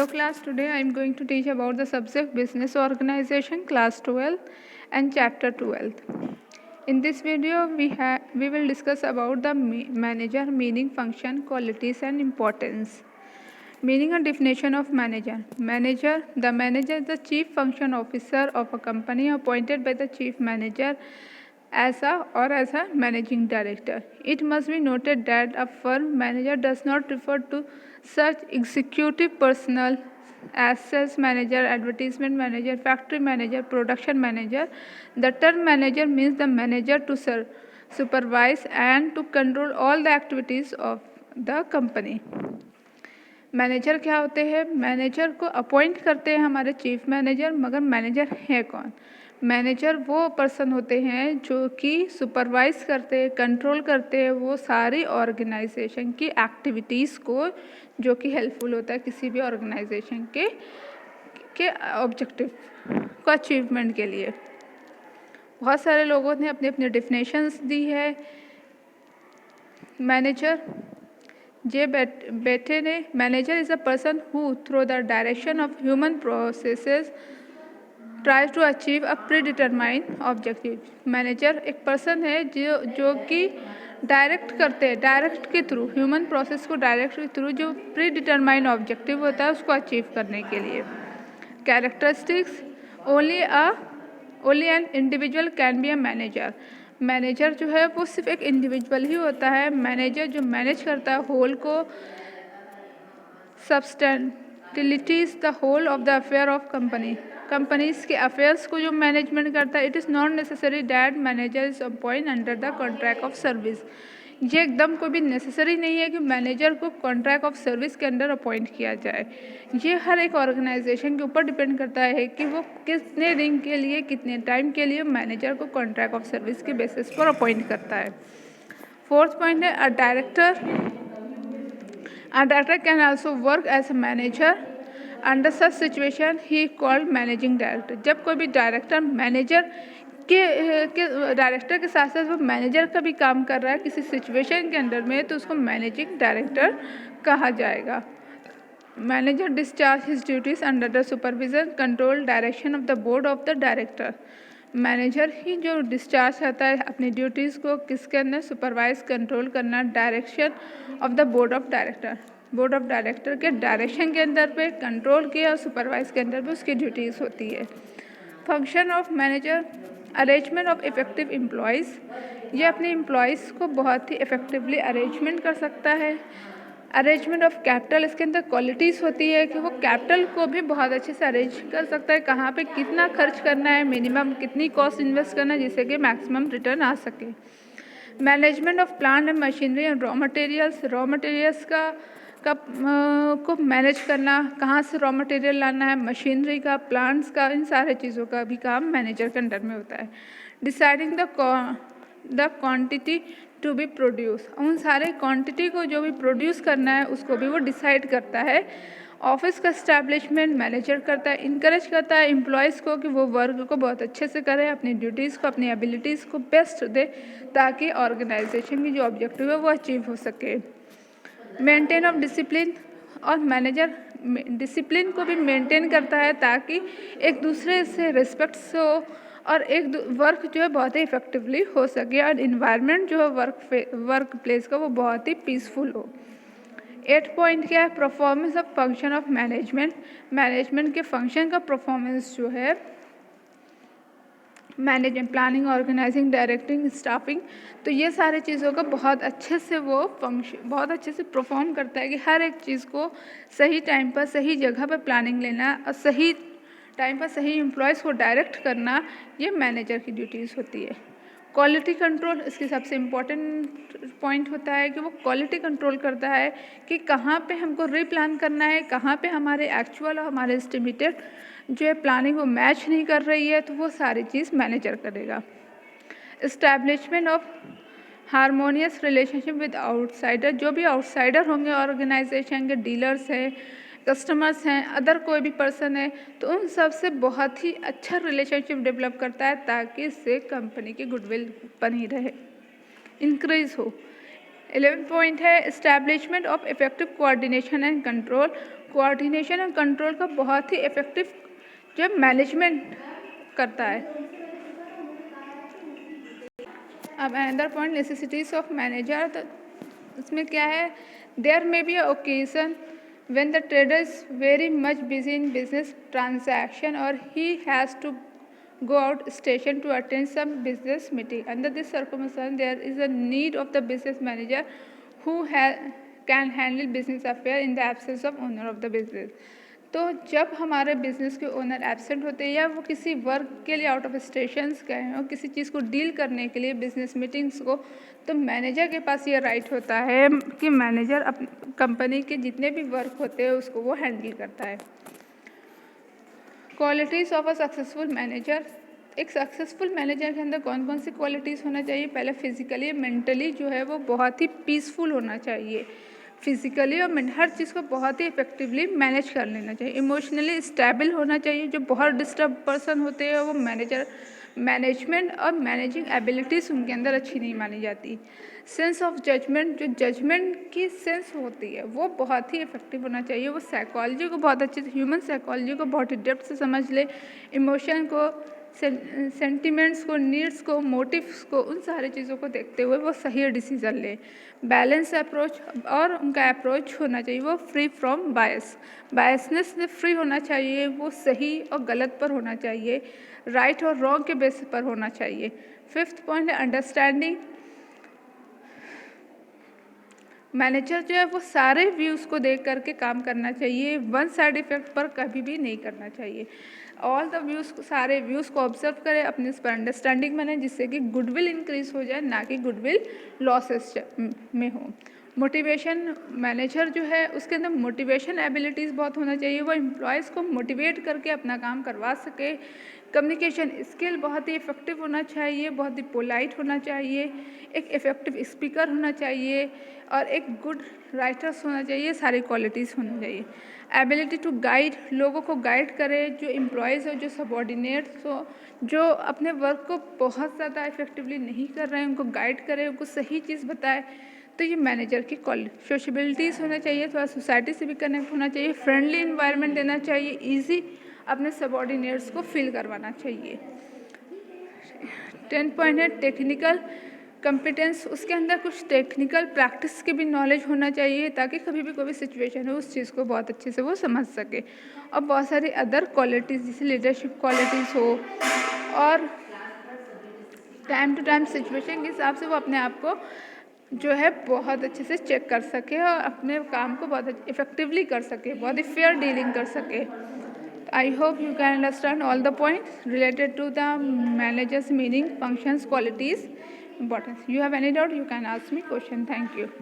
Hello class, today I am going to teach about the subject business organization class 12 and chapter 12. In this video we will discuss about the manager, meaning, function, qualities and importance. Meaning and definition of manager. The manager is the chief function officer of a company appointed by the chief manager as a managing director. It must be noted that a firm manager does not refer to such executive personnel as sales manager, advertisement manager, factory manager, production manager. The term manager means the manager to supervise and to control all the activities of the company. Manager क्या होते हैं? Manager को appoint करते हैं हमारे chief manager, मगर manager है कौन? मैनेजर वो पर्सन होते हैं जो कि सुपरवाइज करते हैं, कंट्रोल करते हैं वो सारी ऑर्गेनाइजेशन की एक्टिविटीज़ को, जो कि हेल्पफुल होता है किसी भी ऑर्गेनाइजेशन के ऑब्जेक्टिव को अचीवमेंट के लिए। बहुत सारे लोगों ने अपनी अपनी डेफिनेशंस दी है। मैनेजर बैठे ने, manager is a person who through the direction of human processes try to achieve a pre determined objective. Manager एक पर्सन है जो कि डायरेक्ट करते हैं, डायरेक्ट के थ्रू, ह्यूमन प्रोसेस को डायरेक्ट के थ्रू जो प्री डिटरमाइंड ऑब्जेक्टिव होता है उसको अचीव करने के लिए। Characteristics, only an individual can be a manager. Manager जो है वो सिर्फ एक इंडिविजुअल ही होता है। मैनेजर जो मैनेज करता है होल को, substantialities the whole of the affair of companies के अफेयर्स को जो मैनेजमेंट करता है। It is not necessary that manager is appoint under the contract of service. ये एकदम कोई भी नेसेसरी नहीं है कि मैनेजर को कॉन्ट्रैक्ट ऑफ सर्विस के अंडर अपॉइंट किया जाए। ये हर एक ऑर्गेनाइजेशन के ऊपर डिपेंड करता है कि वो कितने दिन के लिए, कितने टाइम के लिए मैनेजर को कॉन्ट्रैक्ट ऑफ सर्विस के बेसिस पर अपॉइंट करता है। फोर्थ पॉइंट है a director can also work as a manager under such situation he called managing director. जब कोई भी डायरेक्टर मैनेजर के डायरेक्टर के साथ साथ वो मैनेजर का भी काम कर रहा है किसी सिचुएशन के अंडर में, तो उसको मैनेजिंग डायरेक्टर कहा जाएगा। Manager discharge his duties under the supervision, control, direction of the board of the director. Manager ही जो डिस्चार्ज करता है अपनी ड्यूटीज़ को किसके अंदर? सुपरवाइज, कंट्रोल करना, direction of the board of director. Board of director के डायरेक्शन के अंदर पे, कंट्रोल के और सुपरवाइज के अंदर पे उसकी ड्यूटीज़ होती है। Function of manager, arrangement of effective employees. ये अपने एम्प्लॉयज़ को बहुत ही इफेक्टिवली अरेंजमेंट कर सकता है। अरेंजमेंट ऑफ कैपिटल, इसके अंदर क्वालिटीज़ होती है कि वो कैपिटल को भी बहुत अच्छे से अरेंज कर सकता है, कहाँ पे कितना खर्च करना है, मिनिमम कितनी कॉस्ट इन्वेस्ट करना है जिससे कि मैक्सिमम रिटर्न आ सके। Management of plant and machinery and raw materials को मैनेज करना, कहाँ से रॉ मटेरियल लाना है, मशीनरी का, प्लांट्स का, इन सारे चीज़ों का भी काम मैनेजर के अंडर में होता है। Deciding the quantity to be produce, उन सारे क्वांटिटी को जो भी प्रोड्यूस करना है उसको भी वो डिसाइड करता है। ऑफिस का इस्टेब्लिशमेंट मैनेजर करता है, इनकरेज करता है एम्प्लॉयज़ को कि वो वर्क को बहुत अच्छे से करें, अपनी ड्यूटीज़ को, अपनी एबिलिटीज़ को बेस्ट दे ताकि ऑर्गेनाइजेशन की जो ऑब्जेक्टिव है वो अचीव हो सके। मेंटेन ऑफ डिसिप्लिन, और मैनेजर डिसिप्लिन को भी मेंटेन करता है ताकि एक दूसरे से रिस्पेक्ट हो और एक वर्क जो है बहुत ही इफेक्टिवली हो सके और इन्वायरमेंट जो है वर्क प्लेस का वो बहुत ही पीसफुल हो। 8 पॉइंट क्या है? Performance of function of management के फंक्शन का परफॉर्मेंस जो है management, planning, organising, directing, staffing, तो ये सारे चीज़ों का बहुत अच्छे से वो फंक्शन बहुत अच्छे से परफॉर्म करता है कि हर एक चीज़ को सही टाइम पर, सही जगह पर प्लानिंग लेना और सही टाइम पर सही एम्प्लॉयज़ को डायरेक्ट करना, ये मैनेजर की ड्यूटीज़ होती है। क्वालिटी कंट्रोल, इसकी सबसे इम्पॉर्टेंट पॉइंट होता है कि वो क्वालिटी कंट्रोल करता है कि कहाँ पे हमको रीप्लान करना है, कहाँ पे हमारे एक्चुअल और हमारे एस्टिमेटेड जो है प्लानिंग वो मैच नहीं कर रही है, तो वो सारी चीज़ मैनेजर करेगा। Establishment of harmonious relationship with outsider, जो भी आउटसाइडर होंगे ऑर्गेनाइजेशन के, डीलर्स हैं, कस्टमर्स हैं, अदर कोई भी पर्सन है, तो उन सब से बहुत ही अच्छा रिलेशनशिप डेवलप करता है ताकि इससे कंपनी की गुडविल बनी रहे, इंक्रीज हो। 11 पॉइंट है establishment of effective coordination and control. Coordination और कंट्रोल का बहुत ही इफेक्टिव जो मैनेजमेंट करता है। अब another point, necessities of manager, तो इसमें क्या है, there may be a occasion when the trader is very much busy in business transaction or he has to go out station to attend some business meeting. Under this circumstance, there is a need of the business manager who can handle business affair in the absence of owner of the business. तो जब हमारे business के owner absent होते हैं या वो किसी work के लिए आउट ऑफ स्टेशंस गए हैं और किसी चीज़ को डील करने के लिए बिजनेस मीटिंग्स को, तो मैनेजर के पास ये राइट होता है कि मैनेजर अपनी कंपनी के जितने भी वर्क होते हैं उसको वो हैंडल करता है। Qualities of a successful manager, एक सक्सेसफुल मैनेजर के अंदर कौन कौन सी क्वालिटीज़ होना चाहिए? पहले फिजिकली मेंटली जो है वो बहुत ही पीसफुल होना चाहिए, फिजिकली और हर चीज़ को बहुत ही इफेक्टिवली मैनेज कर लेना चाहिए। इमोशनली स्टेबल होना चाहिए, जो बहुत डिस्टर्ब पर्सन होते हैं वो मैनेजमेंट और मैनेजिंग एबिलिटीज़ उनके अंदर अच्छी नहीं मानी जाती। सेंस ऑफ जजमेंट, जो जजमेंट की सेंस होती है वो बहुत ही इफेक्टिव होना चाहिए, वो साइकोलॉजी को बहुत अच्छे से, ह्यूमन साइकोलॉजी को बहुत ही डेप्थ से समझ ले, इमोशन को, सेंटिमेंट्स को, नीड्स को, मोटिव्स को, उन सारी चीज़ों को देखते हुए वो सही डिसीज़न ले। बैलेंस अप्रोच, और उनका अप्रोच होना चाहिए वो फ्री फ्रॉम बायसनेस से फ्री होना चाहिए, वो सही और गलत पर होना चाहिए, राइट और रॉन्ग के बेसिस पर होना चाहिए। फिफ्थ पॉइंट है अंडरस्टैंडिंग। मैनेजर जो है वो सारे व्यूज़ को देख करके काम करना चाहिए, वन साइड इफेक्ट पर कभी भी नहीं करना चाहिए। ऑल द व्यूज़, सारे व्यूज़ को ऑब्जर्व करें, अपने इस पर अंडरस्टैंडिंग बने जिससे कि गुडविल इंक्रीज हो जाए, ना कि गुडविल लॉसेस में हो। मोटिवेशन, मैनेजर जो है उसके अंदर मोटिवेशन एबिलिटीज़ बहुत होना चाहिए, वो एम्प्लॉयज़ को मोटिवेट करके अपना काम करवा सके। कम्युनिकेशन स्किल बहुत ही इफेक्टिव होना चाहिए, बहुत ही पोलाइट होना चाहिए, एक इफेक्टिव स्पीकर होना चाहिए और एक गुड राइटर्स होना चाहिए, सारी क्वालिटीज़ होनी चाहिए। एबिलिटी टू गाइड, लोगों को गाइड करे, जो एम्प्लॉयज़ हो, जो सबॉर्डिनेट्स हो, जो अपने वर्क को बहुत ज़्यादा इफेक्टिवली नहीं कर रहे हैं, उनको गाइड करे, उनको सही चीज़ बताए, तो ये मैनेजर की क्वालिटी। सोशबिलिटीज़ होना चाहिए, थोड़ा सोसाइटी से भी कनेक्ट होना चाहिए, फ्रेंडली इन्वायरमेंट देना चाहिए, ईजी अपने सबॉर्डिनेट्स को फील करवाना चाहिए। 10 पॉइंट है टेक्निकल कॉम्पिटेंस, उसके अंदर कुछ टेक्निकल प्रैक्टिस की भी नॉलेज होना चाहिए ताकि कभी भी कोई भी सिचुएशन हो उस चीज़ को बहुत अच्छे से वो समझ सके। और बहुत सारी अदर क्वालिटीज़ जैसे लीडरशिप क्वालिटीज़ हो, और टाइम टू टाइम सिचुएशन के हिसाब से वो अपने आप को जो है बहुत अच्छे से चेक कर सके और अपने काम को बहुत इफेक्टिवली कर सके, बहुत ही फेयर डीलिंग कर सके। I hope you can understand all the points related to the manager's meaning, functions, qualities, importance. You have any doubt, you can ask me question. Thank you.